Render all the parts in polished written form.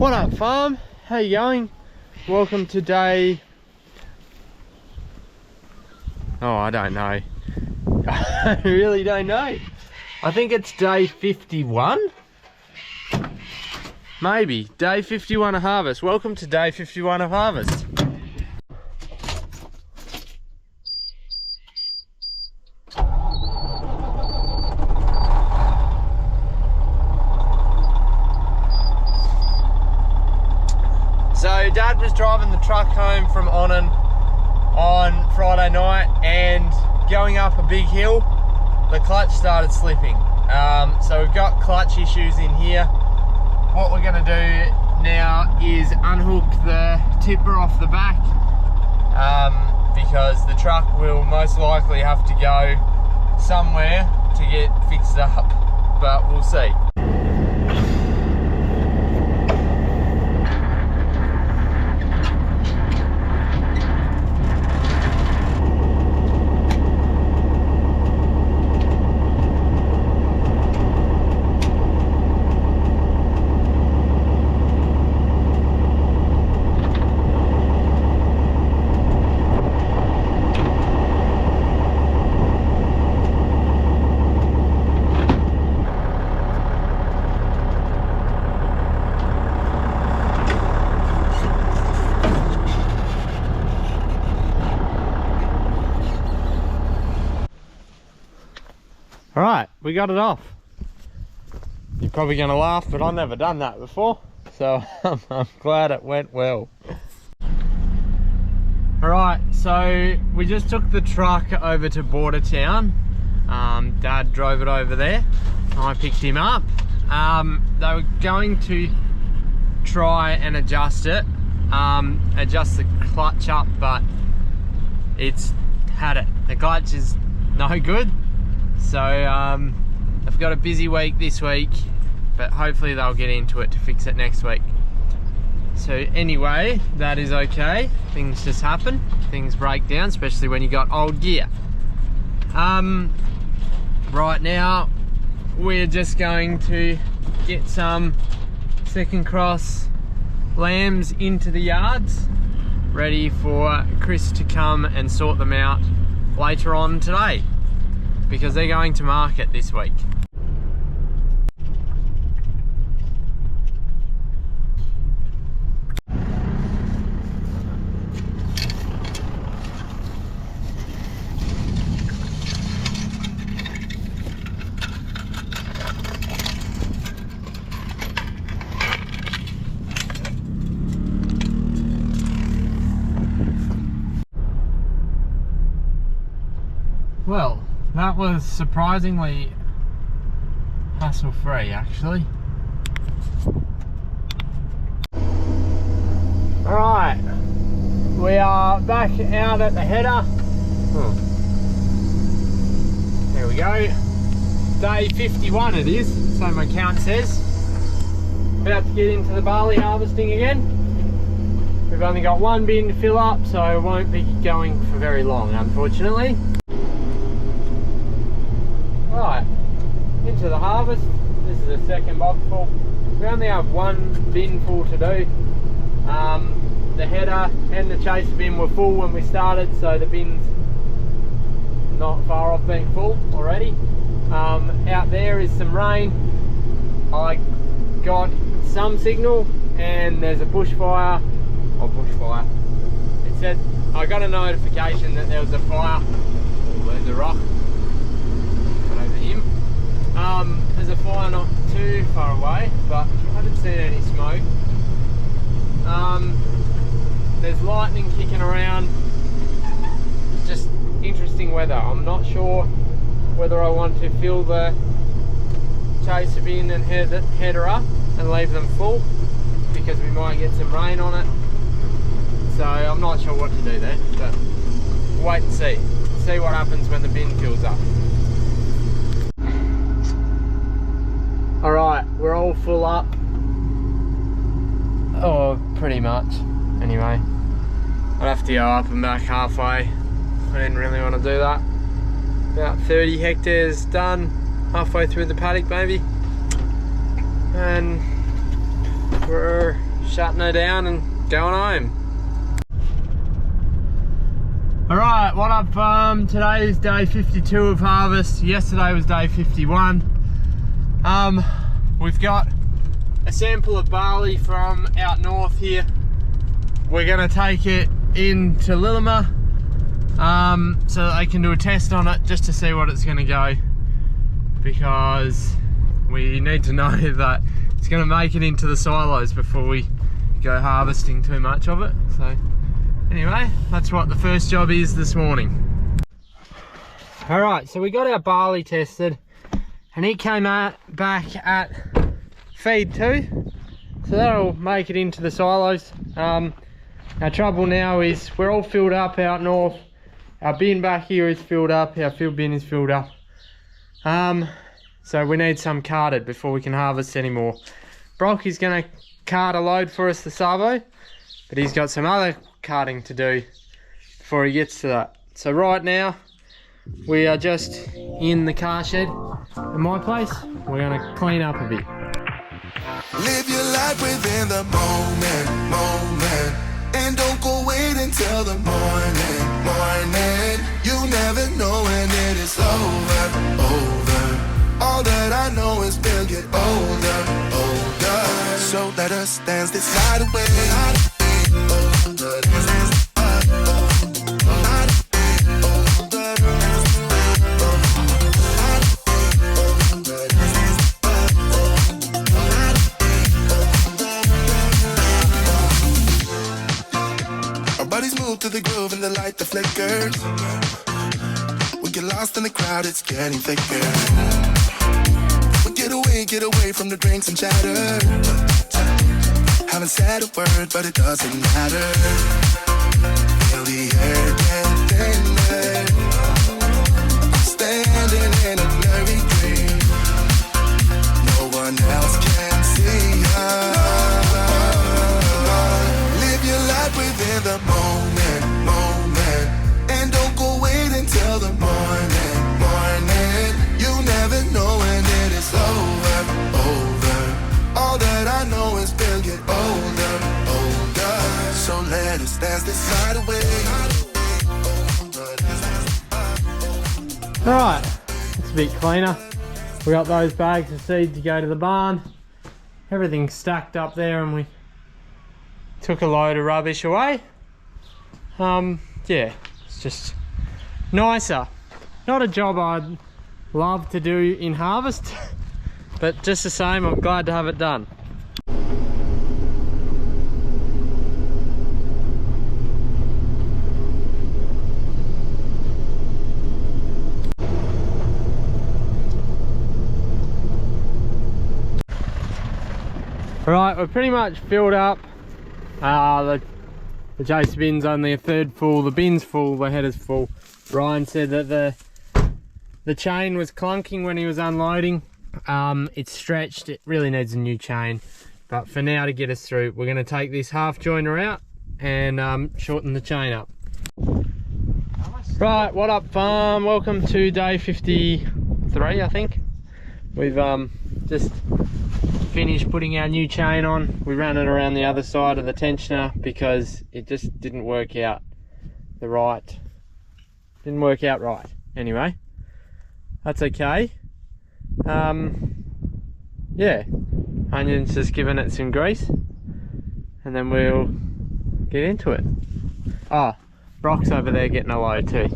What up, farm? How you going? Welcome to day... Oh, I don't know. I really don't know. I think it's day 51? Maybe. Day 51 of harvest. Welcome to day 51 of harvest. So Dad was driving the truck home from Onan on Friday night, and going up a big hill, the clutch started slipping. So we've got clutch issues in here. What we're going to do now is unhook the tipper off the back, because the truck will most likely have to go somewhere to get fixed up, but we'll see. Alright, we got it off. You're probably going to laugh, but I've never done that before, so I'm glad it went well. Alright, so we just took the truck over to Border Town. Dad drove it over there. I picked him up. They were going to try and adjust it, adjust the clutch up, but it's had it. The clutch is no good. So I've got a busy week this week, but hopefully they'll get into it to fix it next week. So anyway, that is okay. Things just happen. Things break down, especially when you got old gear. Right now, we're just going to get some second cross lambs into the yards, ready for Chris to come and sort them out later on today, because they're going to market this week. Well, that was surprisingly hassle-free, actually. Alright, we are back out at the header. There we go. Day 51 it is, so my count says. About to get into the barley harvesting again. We've only got one bin to fill up, so it won't be going for very long, unfortunately. Right, into the harvest. This is the second box full. We only have one bin full to do. The header and the chaser bin were full when we started, so the bin's not far off being full already. Out there is some rain. I got some signal, and there's a bushfire. It said, I got a notification that there was a fire. Oh, there's a rock. There's a fire not too far away, but I haven't seen any smoke. There's lightning kicking around. It's just interesting weather. I'm not sure whether I want to fill the chaser bin and header up and leave them full, because we might get some rain on it. So I'm not sure what to do there, but wait and see what happens when the bin fills up. Alright, we're all full up. Oh, pretty much. Anyway, I'd have to go up and back halfway. I didn't really want to do that. About 30 hectares done, halfway through the paddock maybe. And we're shutting her down and going home. Alright, what up farm? Today is day 52 of harvest. Yesterday was day 51. We've got a sample of barley from out north here. We're gonna take it into Lillimer so that they can do a test on it just to see what it's gonna go, because we need to know that it's gonna make it into the silos before we go harvesting too much of it. So anyway, that's what the first job is this morning. Alright, so we got our barley tested and it came out back at feed 2, so that'll make it into the silos. Our trouble now is we're all filled up out north. Our bin back here is filled up, our field bin is filled up. So we need some carted before we can harvest anymore. Brock is going to cart a load for us, the Savo, but he's got some other carting to do before he gets to that. So right now we are just in the car shed at my place. We're going to clean up a bit. Live your life within the moment, and don't go wait until the morning. You never know when it is over. All that I know is we'll get older. So let us dance this night away. Our bodies move to the groove and the light that flickers. We get lost in the crowd, it's getting thicker. We get away from the drinks and chatter. Haven't said a word, but it doesn't matter. Feel the air get thinner. Standing in a blurry dream. No one else can see us. Live your life within the moment, and don't go wait until the morning. You never know when it is over. All that I know is we'll get older. So let us dance this night away. Alright, it's a bit cleaner. We got those bags of seed to go to the barn. Everything's stacked up there and we took a load of rubbish away. Yeah, it's just nicer. Not a job I'd love to do in harvest, but just the same, I'm glad to have it done. Right, we're pretty much filled up. The chaser bin's only a third full, the bin's full, the header's full. Ryan said that the chain was clunking when he was unloading. It's stretched, it really needs a new chain. But for now, to get us through, we're gonna take this half joiner out and shorten the chain up. Right, what up farm? Welcome to day 53, I think. We've just finished putting our new chain on. We ran it around the other side of the tensioner because it just didn't work out right. Anyway, that's okay. Yeah, Onion's just giving it some grease and then we'll get into it. Oh, Brock's over there getting a load too.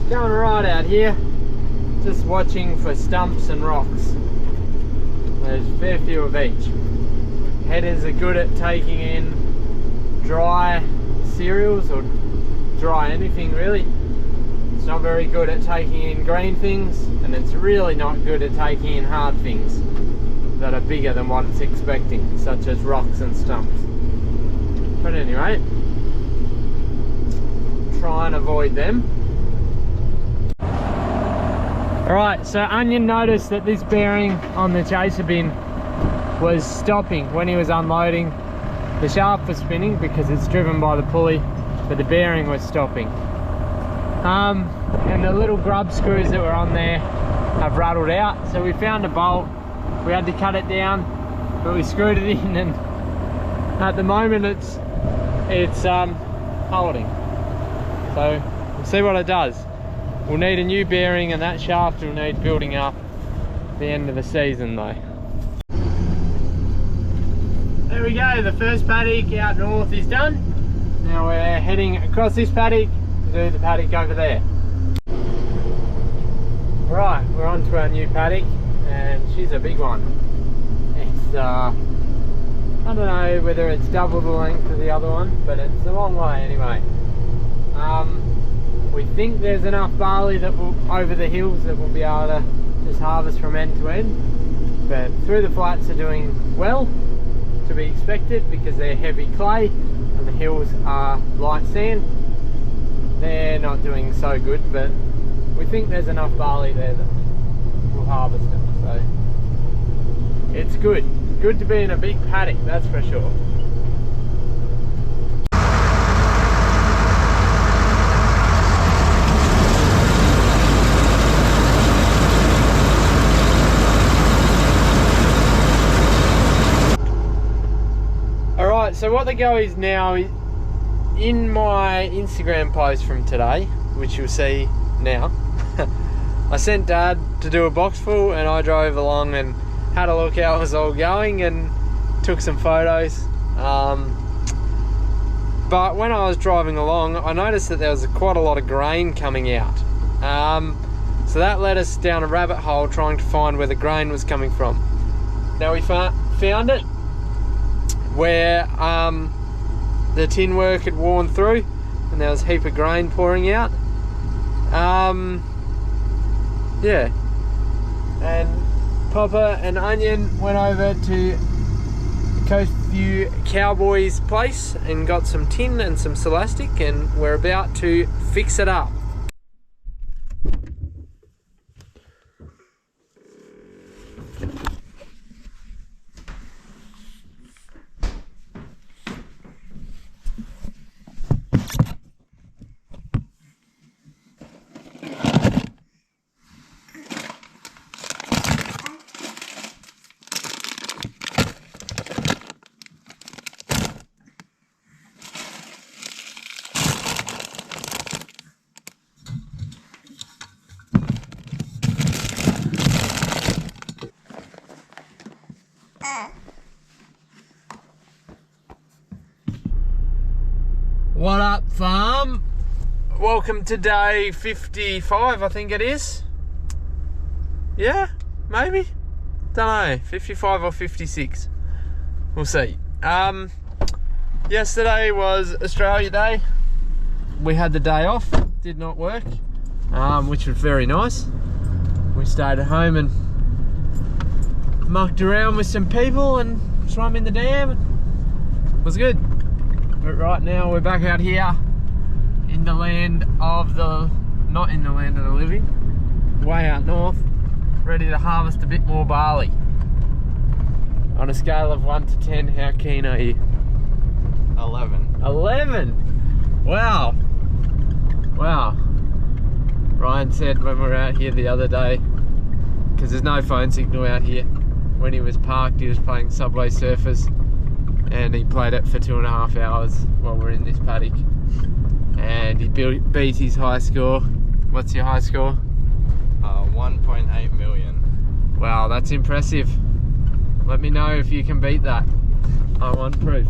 Going right out here, just watching for stumps and rocks. There's a fair few of each. Headers are good at taking in dry cereals or dry anything really. It's not very good at taking in green things, and it's really not good at taking in hard things that are bigger than what it's expecting, such as rocks and stumps. But anyway, try and avoid them. Alright, so Onion noticed that this bearing on the chaser bin was stopping when he was unloading. The shaft was spinning because it's driven by the pulley, but the bearing was stopping. And the little grub screws that were on there have rattled out, so we found a bolt. We had to cut it down, but we screwed it in, and at the moment it's holding. So we'll see what it does. We'll need a new bearing, and that shaft will need building up at the end of the season though. There we go, the first paddock out north is done. Now we're heading across this paddock to do the paddock over there. Right, we're on to our new paddock, and she's a big one. It's I don't know whether it's double the length of the other one, but it's a long way anyway. We think there's enough barley that will over the hills that we'll be able to just harvest from end to end, but through the flats are doing well, to be expected, because they're heavy clay and the hills are light sand. They're not doing so good, but we think there's enough barley there that we'll harvest it. So it's good to be in a big paddock, that's for sure. So what the go is now, in my Instagram post from today, which you'll see now, I sent Dad to do a box full, and I drove along and had a look how it was all going and took some photos. But when I was driving along, I noticed that there was quite a lot of grain coming out. So that led us down a rabbit hole trying to find where the grain was coming from. Now we found it where the tin work had worn through, and there was a heap of grain pouring out. Yeah, and Papa and Onion went over to Coast View Cowboys place and got some tin and some Celastic, and we're about to fix it up. What up, farm? Welcome to day 55, I think it is. Yeah, maybe. Don't know, 55 or 56. We'll see. Yesterday was Australia Day. We had the day off, did not work, which was very nice. We stayed at home and mucked around with some people and swam in the dam. It was good. But right now we're back out here in the land of the, not in the land of the living, way out north, ready to harvest a bit more barley. On a scale of 1 to 10, how keen are you? 11. 11? Wow. Wow. Ryan said when we were out here the other day, because there's no phone signal out here, when he was parked he was playing Subway Surfers, and he played it for 2.5 hours while we're in this paddock, and he beat his high score. What's your high score? 1.8 million. Wow, that's impressive. Let me know if you can beat that. I want proof.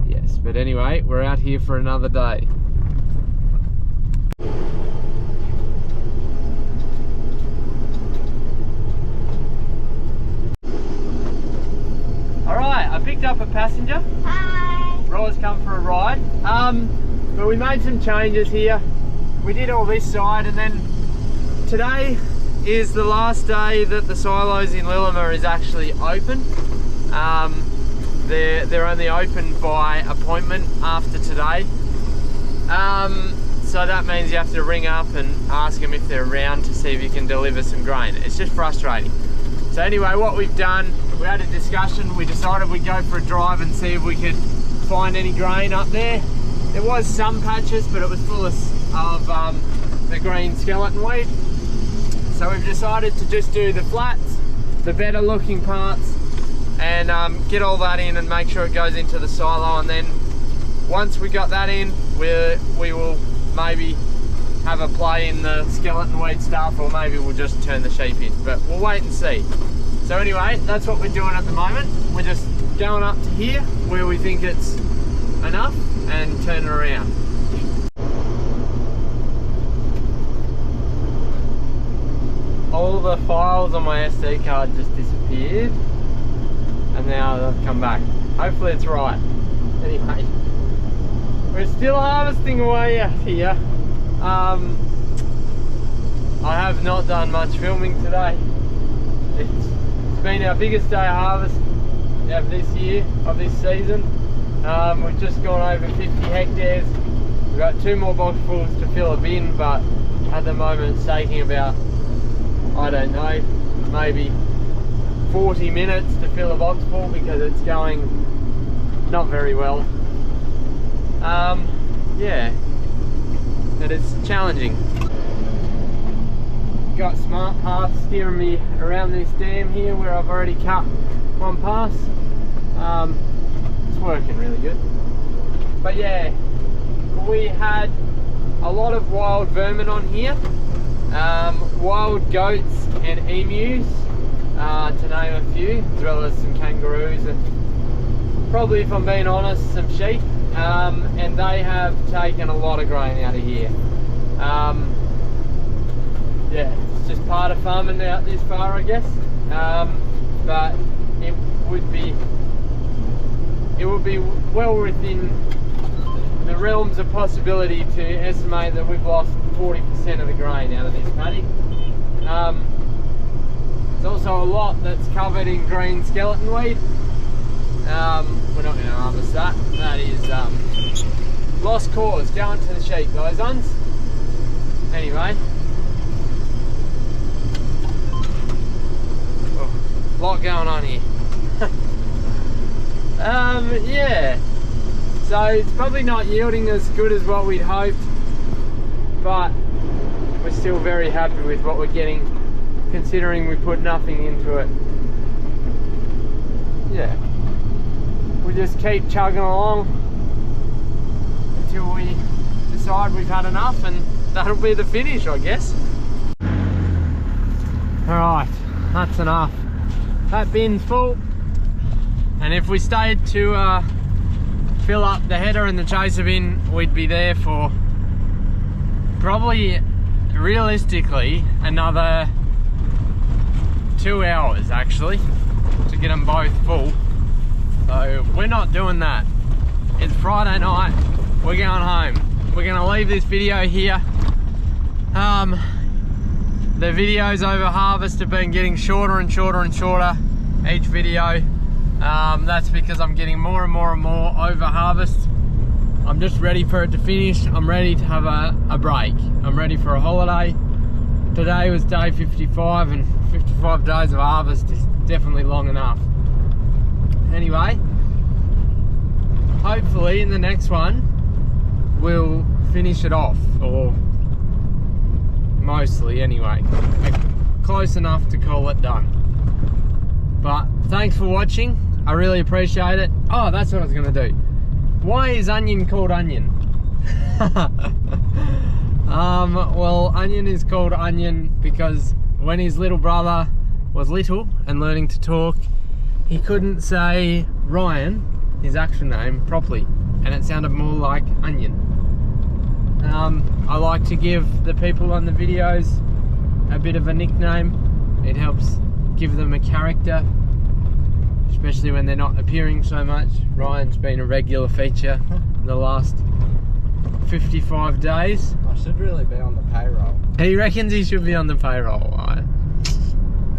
Yes, but anyway, we're out here for another day. Alright, I picked up a passenger. Hi. Ro's come for a ride. But we made some changes here. We did all this side, and then today is the last day that the silos in Lillimer is actually open. They're only open by appointment after today. So that means you have to ring up and ask them if they're around to see if you can deliver some grain. It's just frustrating. So anyway, what we've done we had a discussion. We decided we'd go for a drive and see if we could find any grain up there. There was some patches, but it was full of the green skeleton weed. So we've decided to just do the flats, the better looking parts, and get all that in and make sure it goes into the silo. And then once we got that in, we will maybe have a play in the skeleton weed stuff, or maybe we'll just turn the sheep in, but we'll wait and see. So anyway, that's what we're doing at the moment. We're just going up to here where we think it's enough and turn it around. All the files on my SD card just disappeared and now they've come back. Hopefully it's right. Anyway, we're still harvesting away out here. I have not done much filming today. It's been our biggest day of harvest of this year, of this season. We've just gone over 50 hectares. We've got 2 more boxfuls to fill a bin, but at the moment it's taking about, I don't know, maybe 40 minutes to fill a box full because it's going not very well. Yeah, but it's challenging. Got Smart Path steering me around this dam here where I've already cut one pass. It's working really good. But yeah, we had a lot of wild vermin on here. Wild goats and emus, to name a few, as well as some kangaroos and probably, if I'm being honest, some sheep. And they have taken a lot of grain out of here. Yeah, it's just part of farming out this far, I guess. But it would be well within the realms of possibility to estimate that we've lost 40% of the grain out of this paddock. There's also a lot that's covered in green skeleton weed. We're not going to harvest that. That is lost cause, going to the sheep, those ones. Anyway, a lot going on here. Yeah, so it's probably not yielding as good as what we'd hoped, but we're still very happy with what we're getting, considering we put nothing into it. Yeah, we just keep chugging along until we decide we've had enough, and that'll be the finish, I guess. Alright, that's enough. That bin's full, and if we stayed to fill up the header and the chaser bin, we'd be there for probably, realistically, another 2 hours actually to get them both full. So we're not doing that. It's Friday night, we're going home. We're gonna leave this video here. The videos over harvest have been getting shorter and shorter and shorter each video. That's because I'm getting more and more and more over harvest. I'm just ready for it to finish. I'm ready to have a break. I'm ready for a holiday. Today was day 55, and 55 days of harvest is definitely long enough. Anyway, hopefully in the next one we'll finish it off, or mostly anyway, close enough to call it done. But thanks for watching, I really appreciate it. Oh, that's what I was gonna do. Why is Onion called Onion? Well, Onion is called Onion because when his little brother was little and learning to talk, he couldn't say Ryan, his actual name, properly, and it sounded more like Onion. I like to give the people on the videos a bit of a nickname. It helps give them a character, especially when they're not appearing so much. Ryan's been a regular feature in the last 55 days. I should really be on the payroll. He reckons he should be on the payroll. I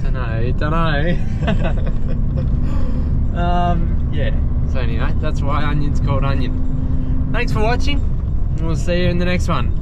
don't know. Yeah, so anyway, that's why Onion's called Onion. Thanks for watching, and we'll see you in the next one.